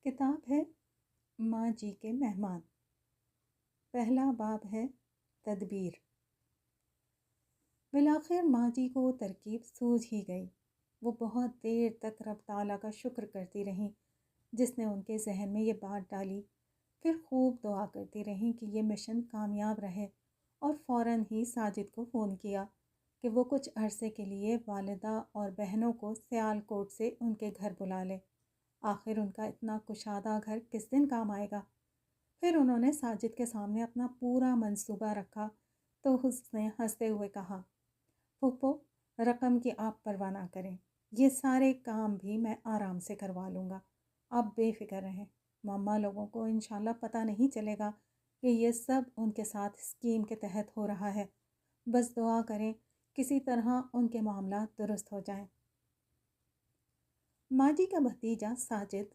کتاب ہے ماں جی کے مہمان۔ پہلا باب ہے تدبیر۔ بالآخر ماں جی کو ترکیب سوجھ ہی گئی۔ وہ بہت دیر تک رب تعالیٰ کا شکر کرتی رہیں جس نے ان کے ذہن میں یہ بات ڈالی۔ پھر خوب دعا کرتی رہیں کہ یہ مشن کامیاب رہے، اور فوراً ہی ساجد کو فون کیا کہ وہ کچھ عرصے کے لیے والدہ اور بہنوں کو سیال کوٹ سے ان کے گھر بلا لے۔ آخر ان کا اتنا کشادہ گھر کس دن کام آئے گا۔ پھر انہوں نے ساجد کے سامنے اپنا پورا منصوبہ رکھا تو اس نے ہنستے ہوئے کہا، پھپھو رقم کی آپ پرواہ نہ کریں، یہ سارے کام بھی میں آرام سے کروا لوں گا، آپ بے فکر رہیں۔ مما لوگوں کو انشاءاللہ پتہ نہیں چلے گا کہ یہ سب ان کے ساتھ اسکیم کے تحت ہو رہا ہے۔ بس دعا کریں کسی طرح ان کے معاملات درست ہو جائیں۔ ماں جی کا بھتیجا ساجد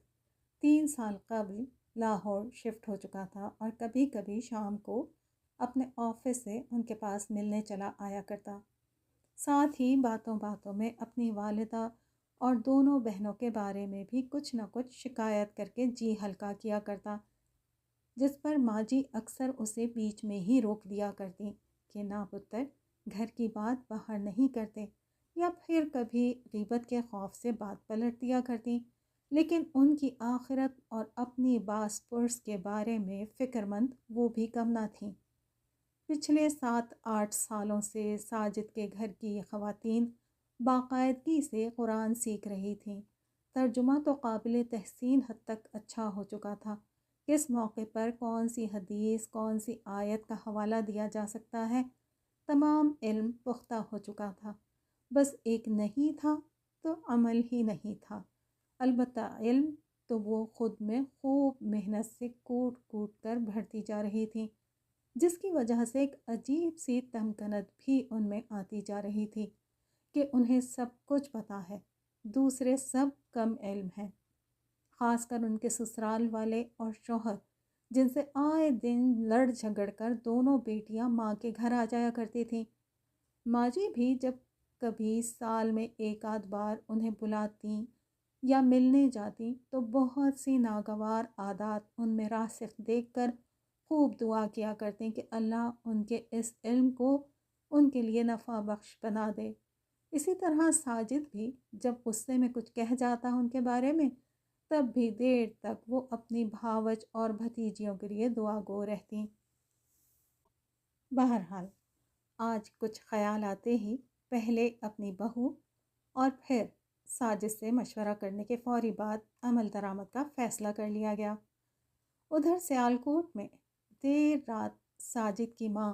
3 سال قبل لاہور شفٹ ہو چکا تھا اور کبھی کبھی شام کو اپنے آفس سے ان کے پاس ملنے چلا آیا کرتا۔ ساتھ ہی باتوں باتوں میں اپنی والدہ اور دونوں بہنوں کے بارے میں بھی کچھ نہ کچھ شکایت کر کے جی ہلکا کیا کرتا، جس پر ماں جی اکثر اسے بیچ میں ہی روک دیا کرتی کہ نا پتر، گھر کی بات باہر نہیں کرتے، یا پھر کبھی غیبت کے خوف سے بات پلٹ دیا کرتی، لیکن ان کی آخرت اور اپنی باس پرس کے بارے میں فکر مند وہ بھی کم نہ تھیں۔ پچھلے 7-8 سالوں سے ساجد کے گھر کی خواتین باقاعدگی سے قرآن سیکھ رہی تھیں۔ ترجمہ تو قابل تحسین حد تک اچھا ہو چکا تھا۔ کس موقع پر کون سی حدیث، کون سی آیت کا حوالہ دیا جا سکتا ہے، تمام علم پختہ ہو چکا تھا۔ بس ایک نہیں تھا تو عمل ہی نہیں تھا۔ البتہ علم تو وہ خود میں خوب محنت سے کوٹ کوٹ کر بھرتی جا رہی تھی، جس کی وجہ سے ایک عجیب سی تمکنت بھی ان میں آتی جا رہی تھی کہ انہیں سب کچھ پتہ ہے، دوسرے سب کم علم ہیں، خاص کر ان کے سسرال والے اور شوہر، جن سے آئے دن لڑ جھگڑ کر دونوں بیٹیاں ماں کے گھر آ جایا کرتی تھیں۔ ماں جی بھی جب کبھی سال میں 1 آدھ بار انہیں بلاتی یا ملنے جاتی تو بہت سی ناگوار عادات ان میں راسخ دیکھ کر خوب دعا کیا کرتے کہ اللہ ان کے اس علم کو ان کے لیے نفع بخش بنا دے۔ اسی طرح ساجد بھی جب غصے میں کچھ کہہ جاتا ان کے بارے میں، تب بھی دیر تک وہ اپنی بھاوج اور بھتیجیوں کے لیے دعا گو رہتی۔ بہرحال آج کچھ خیال آتے ہی پہلے اپنی بہو اور پھر ساجد سے مشورہ کرنے کے فوری بعد عمل درآمد کا فیصلہ کر لیا گیا۔ ادھر سیالکوٹ میں دیر رات ساجد کی ماں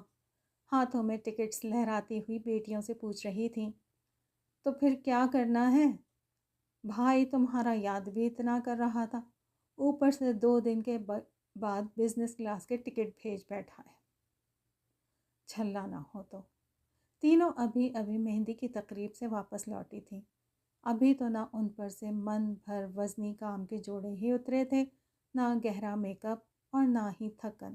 ہاتھوں میں ٹکٹس لہراتی ہوئی بیٹیوں سے پوچھ رہی تھیں، تو پھر کیا کرنا ہے؟ بھائی تمہارا یاد بھی اتنا کر رہا تھا، اوپر سے 2 دن کے بعد بزنس کلاس کے ٹکٹ بھیج بیٹھا ہے۔ جھلا نہ ہو تو۔ تینوں ابھی مہندی کی تقریب سے واپس لوٹی تھیں۔ ابھی تو نہ ان پر سے من بھر وزنی کام کے جوڑے ہی اترے تھے، نہ گہرا میک اپ اور نہ ہی تھکن،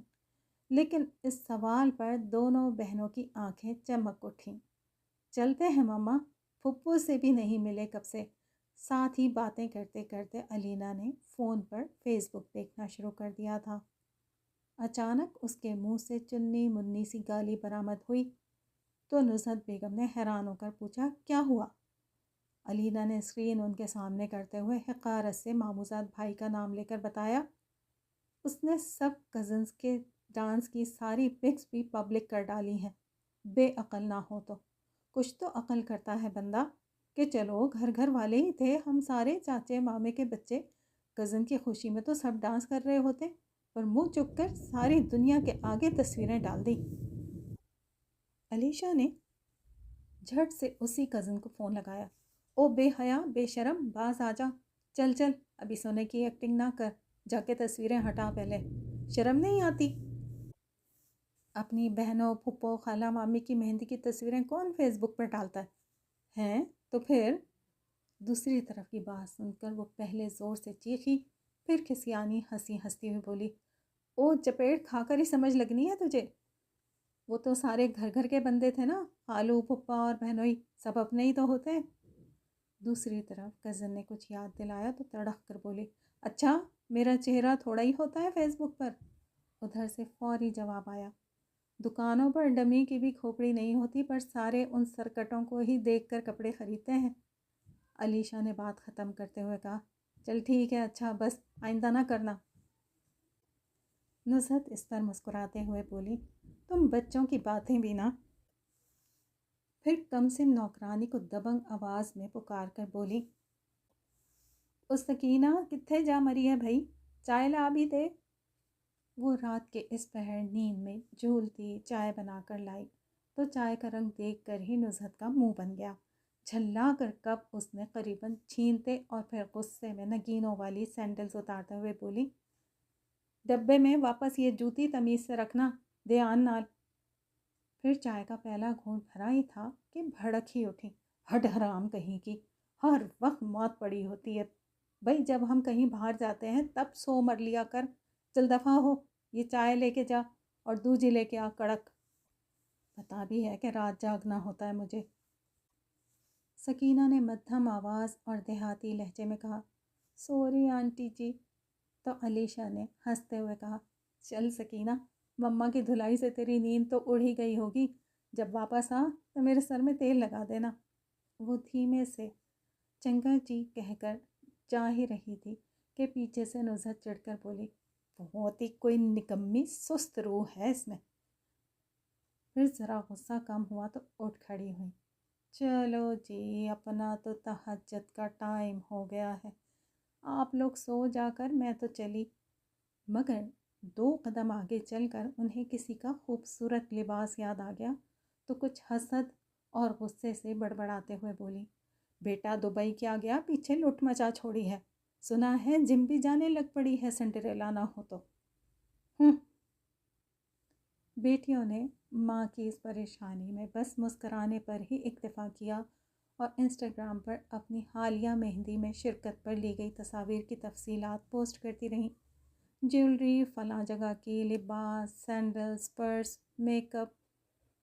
لیکن اس سوال پر دونوں بہنوں کی آنکھیں چمک اٹھیں۔ چلتے ہیں مما، پھپھو سے بھی نہیں ملے کب سے۔ ساتھ ہی باتیں کرتے کرتے علینا نے فون پر فیس بک دیکھنا شروع کر دیا تھا۔ اچانک اس کے منہ سے چنی منی سی گالی برآمد ہوئی تو نزہت بیگم نے حیران ہو کر پوچھا، کیا ہوا؟ علینا نے اسکرین ان کے سامنے کرتے ہوئے حقارت سے ماموزاد بھائی کا نام لے کر بتایا، اس نے سب کزنز کے ڈانس کی ساری پکس بھی پبلک کر ڈالی ہیں۔ بے عقل نہ ہو تو کچھ تو عقل کرتا ہے بندہ کہ چلو گھر گھر والے ہی تھے، ہم سارے چاچے مامے کے بچے، کزن کی خوشی میں تو سب ڈانس کر رہے ہوتے، پر منہ چک کر ساری دنیا کے آگے تصویریں ڈال دی۔ علیشا نے جھٹ سے اسی کزن کو فون لگایا، او بے حیا بے شرم، باز آ جا، چل چل، ابھی سونے کی ایکٹنگ نہ کر، جا کے تصویریں ہٹا، پہلے شرم نہیں آتی؟ اپنی بہنوں، پھپھو، خالہ، مامی کی مہندی کی تصویریں کون فیس بک پر ڈالتا ہے ہیں؟ تو پھر دوسری طرف کی بات سن کر وہ پہلے زور سے چیخی، پھر کھسیانی ہنسی ہنستی ہوئی بولی، او چپیٹ کھا کر ہی سمجھ لگنی ہے تجھے، وہ تو سارے گھر گھر کے بندے تھے نا، خالو، پھپھا اور بہنوئی سب اپنے ہی تو ہوتے ہیں۔ دوسری طرف کزن نے کچھ یاد دلایا تو تڑک کر بولی، اچھا میرا چہرہ تھوڑا ہی ہوتا ہے فیس بک پر؟ ادھر سے فوری جواب آیا، دکانوں پر ڈمی کی بھی کھوپڑی نہیں ہوتی، پر سارے ان سرکٹوں کو ہی دیکھ کر کپڑے خریدتے ہیں۔ علیشا نے بات ختم کرتے ہوئے کہا، چل ٹھیک ہے، اچھا بس آئندہ نہ کرنا۔ نزہت اس پر مسکراتے ہوئے بولی، تم بچوں کی باتیں بھی نہ۔ پھر کم سے نوکرانی کو دبنگ آواز میں پکار کر بولی، اس سکینہ کتھے جا مری ہے بھائی، چائے لا بھی دے۔ وہ رات کے اس پہر نیند میں جھولتی چائے بنا کر لائی تو چائے کا رنگ دیکھ کر ہی نزہت کا منہ بن گیا۔ جھلا کر کپ اس نے قریباً چھینتے اور پھر غصے میں نگینوں والی سینڈلز اتارتے ہوئے بولی، ڈبے میں واپس یہ جوتی تمیز سے رکھنا، دھیان نال۔ پھر چائے کا پیالہ گھونٹ بھرا ہی تھا کہ بھڑک ہی اٹھی، ہٹ حرام کہیں کی، ہر وقت موت پڑی ہوتی ہے بھائی، جب ہم کہیں باہر جاتے ہیں تب سو مر لیا کر، چل دفعہ ہو، یہ چائے لے کے جا اور دوجی لے کے آ کڑک، پتا بھی ہے کہ رات جاگنا ہوتا ہے مجھے۔ سکینہ نے مدھم آواز اور دیہاتی لہجے میں کہا، سوری آنٹی جی۔ تو علیشا نے ہنستے ہوئے کہا، چل سکینہ، مما کی دھلائی سے تیری نیند تو اڑ ہی گئی ہوگی، جب واپس آ تو میرے سر میں تیل لگا دینا۔ وہ دھیمے سے چنگا جی کہہ کر جا ہی رہی تھی کہ پیچھے سے نزہت چڑھ کر بولی، بہت ہی کوئی نکمی سست روح ہے اس میں۔ پھر ذرا غصہ کم ہوا تو اٹھ کھڑی ہوئی، چلو جی اپنا تو تہجد کا ٹائم ہو گیا ہے، آپ لوگ سو جا کر میں تو چلی۔ مگر 2 قدم آگے چل کر انہیں کسی کا خوبصورت لباس یاد آ گیا تو کچھ حسد اور غصے سے بڑبڑاتے ہوئے بولی، بیٹا دبئی کیا گیا پیچھے لٹ مچا چھوڑی ہے، سنا ہے جم بھی جانے لگ پڑی ہے سنڈریلا نہ ہو تو۔ بیٹیوں نے ماں کی اس پریشانی میں بس مسکرانے پر ہی اکتفا کیا اور انسٹاگرام پر اپنی حالیہ مہندی میں شرکت پر لی گئی تصاویر کی تفصیلات پوسٹ کرتی رہیں، جیولری فلاں جگہ کی، لباس، سینڈلز، پرس، میک اپ،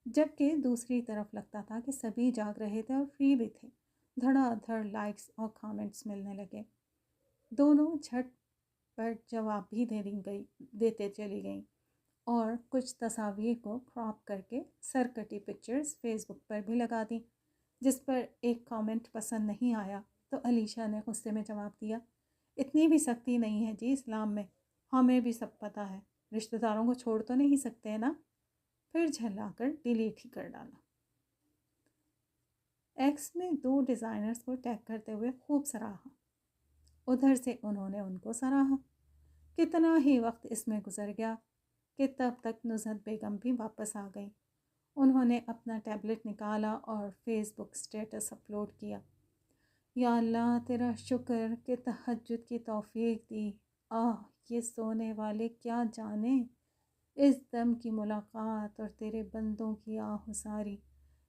جبکہ دوسری طرف لگتا تھا کہ سبھی جاگ رہے تھے اور فری بھی تھے۔ دھڑا دھڑ لائکس اور کامنٹس ملنے لگے، دونوں جھٹ پر جواب بھی دیتے چلی گئیں اور کچھ تصاویر کو کراپ کر کے سرکٹی پکچرز فیس بک پر بھی لگا دیں۔ جس پر ایک کامنٹ پسند نہیں آیا تو علیشا نے غصے میں جواب دیا، اتنی بھی سختی نہیں ہے جی اسلام میں، ہمیں بھی سب پتہ ہے، رشتہ داروں کو چھوڑ تو نہیں سکتے نا۔ پھر جھلا کر ڈیلیٹ ہی کر ڈالا۔ ایکس میں 2 ڈیزائنرز کو ٹیگ کرتے ہوئے خوب سراہا، ادھر سے انہوں نے ان کو سراہا۔ کتنا ہی وقت اس میں گزر گیا کہ تب تک نزہت بیگم بھی واپس آ گئی۔ انہوں نے اپنا ٹیبلٹ نکالا اور فیس بک سٹیٹس اپلوڈ کیا، یا اللہ تیرا شکر کہ تہجد کی توفیق دی، یہ سونے والے کیا جانیں اس دم کی ملاقات اور تیرے بندوں کی آہوساری،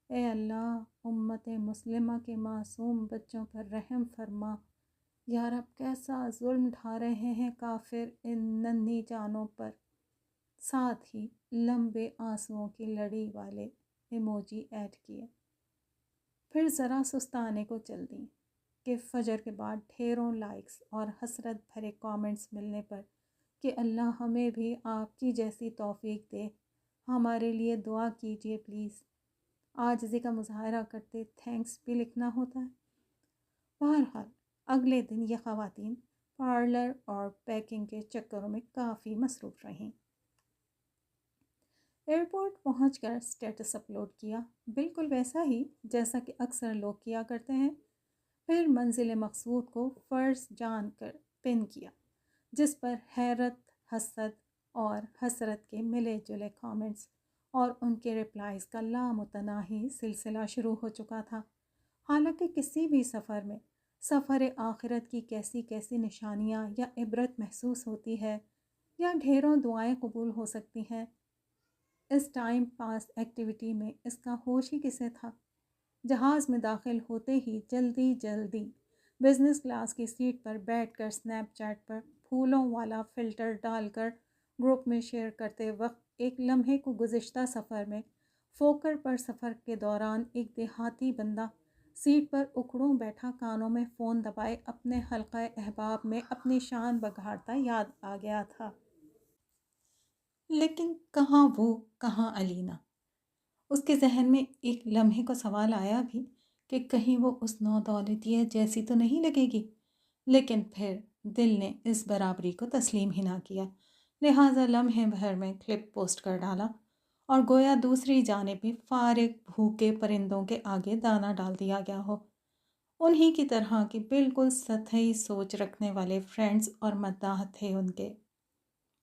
اے اللہ امت مسلمہ کے معصوم بچوں پر رحم فرما، یا رب کیسا ظلم ڈھا رہے ہیں کافر ان ننھی جانوں پر۔ ساتھ ہی لمبے آنسوؤں کی لڑی والے ایموجی ایڈ کیے۔ پھر ذرا سستانے کو چل دیں کہ فجر کے بعد ڈھیروں لائکس اور حسرت بھرے کامنٹس ملنے پر کہ اللہ ہمیں بھی آپ کی جیسی توفیق دے، ہمارے لیے دعا کیجیے پلیز۔ عاجزی کا مظاہرہ کرتے تھینکس بھی لکھنا ہوتا ہے۔ بہرحال اگلے دن یہ خواتین پارلر اور پیکنگ کے چکروں میں کافی مصروف رہیں۔ ایئرپورٹ پہنچ کر سٹیٹس اپلوڈ کیا، بالکل ویسا ہی جیسا کہ اکثر لوگ کیا کرتے ہیں۔ پھر منزل مقصود کو فرض جان کر پن کیا، جس پر حیرت، حسد اور حسرت کے ملے جلے کامنٹس اور ان کے ریپلائز کا لامتناہی سلسلہ شروع ہو چکا تھا۔ حالانکہ کسی بھی سفر میں سفر آخرت کی کیسی کیسی نشانیاں یا عبرت محسوس ہوتی ہے، یا ڈھیروں دعائیں قبول ہو سکتی ہیں، اس ٹائم پاس ایکٹیویٹی میں اس کا ہوش ہی کسے تھا۔ جہاز میں داخل ہوتے ہی جلدی بزنس کلاس کی سیٹ پر بیٹھ کر سنیپ چیٹ پر پھولوں والا فلٹر ڈال کر گروپ میں شیئر کرتے وقت ایک لمحے کو گزشتہ سفر میں فوکر پر سفر کے دوران ایک دیہاتی بندہ سیٹ پر اکڑوں بیٹھا کانوں میں فون دبائے اپنے حلقہ احباب میں اپنی شان بگھارتا یاد آ گیا تھا۔ لیکن کہاں وہ، کہاں علینا؟ اس کے ذہن میں ایک لمحے کو سوال آیا بھی کہ کہیں وہ اس نو دولتیہ جیسی تو نہیں لگے گی، لیکن پھر دل نے اس برابری کو تسلیم ہی نہ کیا، لہٰذا لمحے بھر میں کلپ پوسٹ کر ڈالا اور گویا دوسری جانب بھی فارغ بھوکے پرندوں کے آگے دانہ ڈال دیا گیا ہو۔ انہی کی طرح کی بالکل سطحی سوچ رکھنے والے فرینڈز اور مداح تھے ان کے،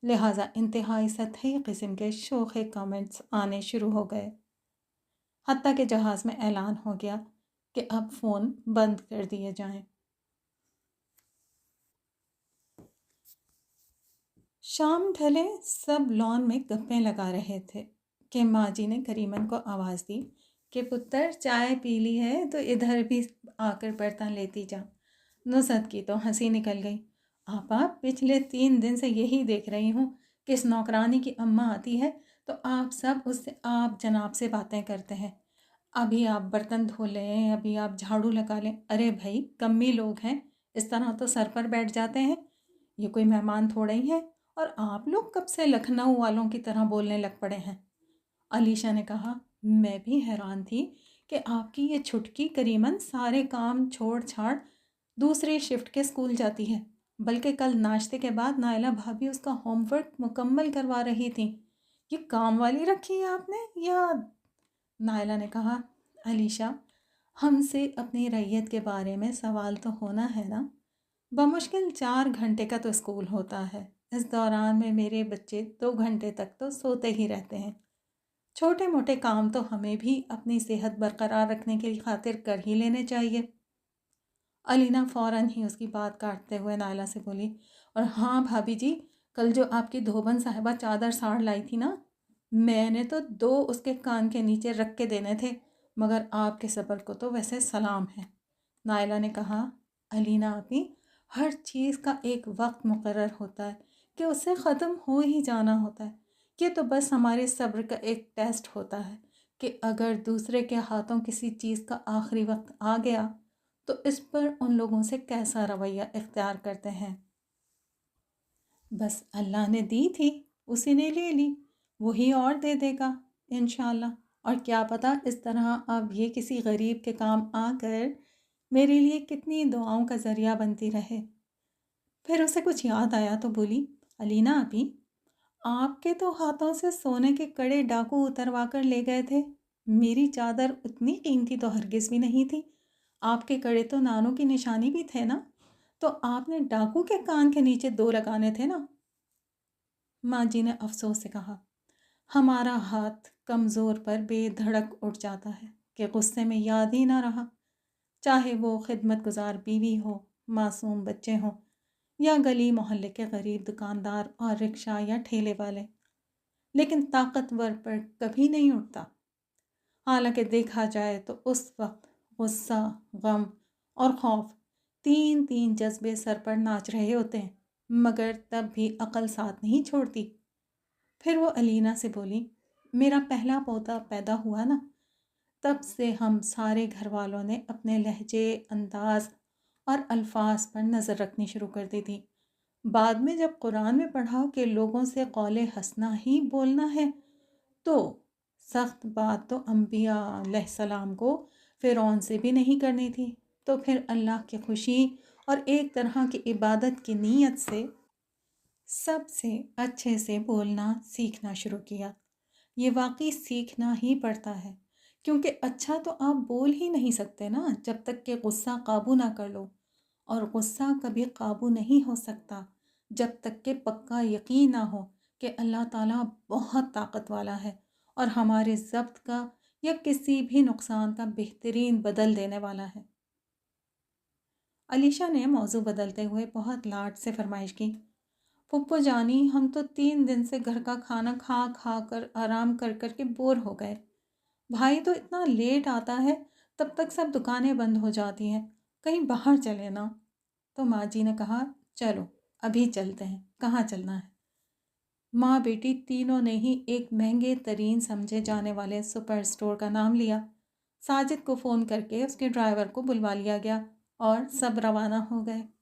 لہٰذا انتہائی سطحی قسم کے شوخے کامنٹس آنے شروع ہو گئے، حتیٰ کہ جہاز میں اعلان ہو گیا کہ اب فون بند کر دیے جائیں۔ شام ڈھلے سب لان میں گپیں لگا رہے تھے کہ ماں جی نے کریمن کو آواز دی کہ پتر چائے پی لی ہے تو ادھر بھی آ کر برتن لیتی جا۔ نصرت کی تو ہنسی نکل گئی۔ آپا پچھلے 3 دن سے یہی دیکھ رہی ہوں کہ اس نوکرانی کی اماں آتی ہے تو آپ سب اس سے آپ جناب سے باتیں کرتے ہیں، ابھی آپ برتن دھو لیں، ابھی آپ جھاڑو لگا لیں۔ ارے بھائی کمی لوگ ہیں، اس طرح تو سر پر بیٹھ جاتے ہیں، یہ کوئی مہمان تھوڑا ہی ہے، اور آپ لوگ کب سے لکھنؤ والوں کی طرح بولنے لگ پڑے ہیں۔ علیشا نے کہا، میں بھی حیران تھی کہ آپ کی یہ چھٹکی کریمن سارے کام چھوڑ چھاڑ دوسری شفٹ کے اسکول جاتی ہے، بلکہ کل ناشتے کے بعد نائلہ بھابھی اس کا ہوم ورک مکمل کروا رہی تھیں۔ یہ کام والی رکھی ہے آپ نے یا؟ نائلہ نے کہا، علیشا ہم سے اپنی ریت کے بارے میں سوال تو ہونا ہے نا، بمشکل 4 گھنٹے کا تو اسکول ہوتا ہے، اس دوران میں میرے بچے 2 گھنٹے تک تو سوتے ہی رہتے ہیں، چھوٹے موٹے کام تو ہمیں بھی اپنی صحت برقرار رکھنے کی خاطر کر ہی لینے چاہیے۔ علینا فوراً ہی اس کی بات کاٹتے ہوئے نائلہ سے بولی، اور ہاں بھابھی جی، کل جو آپ کی دھوبن صاحبہ چادر ساڑھ لائی تھی نا، میں نے تو 2 اس کے کان کے نیچے رکھ کے دینے تھے، مگر آپ کے صبر کو تو ویسے سلام ہے۔ نائلہ نے کہا، علینا آپی، ہر چیز کا ایک وقت مقرر ہوتا ہے کہ اسے ختم ہو ہی جانا ہوتا ہے، یہ تو بس ہمارے صبر کا ایک ٹیسٹ ہوتا ہے کہ اگر دوسرے کے ہاتھوں کسی چیز کا آخری وقت آ گیا تو اس پر ان لوگوں سے کیسا رویہ اختیار کرتے ہیں۔ بس اللہ نے دی تھی، اسی نے لے لی، وہی اور دے دے گا انشاءاللہ، اور کیا پتہ اس طرح اب یہ کسی غریب کے کام آ کر میرے لیے کتنی دعاؤں کا ذریعہ بنتی رہے۔ پھر اسے کچھ یاد آیا تو بولی، علینا آپی، آپ کے تو ہاتھوں سے سونے کے کڑے ڈاکو اتروا کر لے گئے تھے، میری چادر اتنی قیمتی تو ہرگز بھی نہیں تھی، آپ کے کڑے تو نانوں کی نشانی بھی تھے نا، تو آپ نے ڈاکو کے کان کے نیچے 2 لگانے تھے نا۔ ماں جی نے افسوس سے کہا، ہمارا ہاتھ کمزور پر بے دھڑک اٹھ جاتا ہے کہ غصے میں یاد ہی نہ رہا، چاہے وہ خدمت گزار بیوی ہو، معصوم بچے ہوں، یا گلی محلے کے غریب دکاندار اور رکشہ یا ٹھیلے والے، لیکن طاقتور پر کبھی نہیں اٹھتا۔ حالانکہ دیکھا جائے تو اس وقت غصہ، غم اور خوف 3 جذبے سر پر ناچ رہے ہوتے ہیں، مگر تب بھی عقل ساتھ نہیں چھوڑتی۔ پھر وہ علینا سے بولی، میرا پہلا پوتا پیدا ہوا نا، تب سے ہم سارے گھر والوں نے اپنے لہجے، انداز اور الفاظ پر نظر رکھنی شروع کر دی تھی۔ بعد میں جب قرآن میں پڑھا کہ لوگوں سے قول حسنہ ہی بولنا ہے، تو سخت بات تو انبیاء علیہ السلام کو فرعون سے بھی نہیں کرنی تھی، تو پھر اللہ کی خوشی اور ایک طرح کی عبادت کی نیت سے سب سے اچھے سے بولنا سیکھنا شروع کیا۔ یہ واقعی سیکھنا ہی پڑتا ہے، کیونکہ اچھا تو آپ بول ہی نہیں سکتے نا جب تک کہ غصہ قابو نہ کر لو، اور غصہ کبھی قابو نہیں ہو سکتا جب تک کہ پکا یقین نہ ہو کہ اللہ تعالیٰ بہت طاقت والا ہے اور ہمارے ضبط کا یا کسی بھی نقصان کا بہترین بدل دینے والا ہے۔ علیشا نے موضوع بدلتے ہوئے بہت لاڈ سے فرمائش کی، پھپھو جانی، ہم تو 3 دن سے گھر کا کھانا کھا کھا کر آرام کر کر کے بور ہو گئے، بھائی تو اتنا لیٹ آتا ہے، تب تک سب دکانیں بند ہو جاتی ہیں، کہیں باہر چلے نا۔ تو ماں جی نے کہا، چلو ابھی چلتے ہیں، کہاں چلنا ہے؟ ماں بیٹی تینوں نے ہی ایک مہنگے ترین سمجھے جانے والے سپر اسٹور کا نام لیا۔ ساجد کو فون کر کے اس کے ڈرائیور کو بلوا لیا گیا اور سب روانہ ہو گئے۔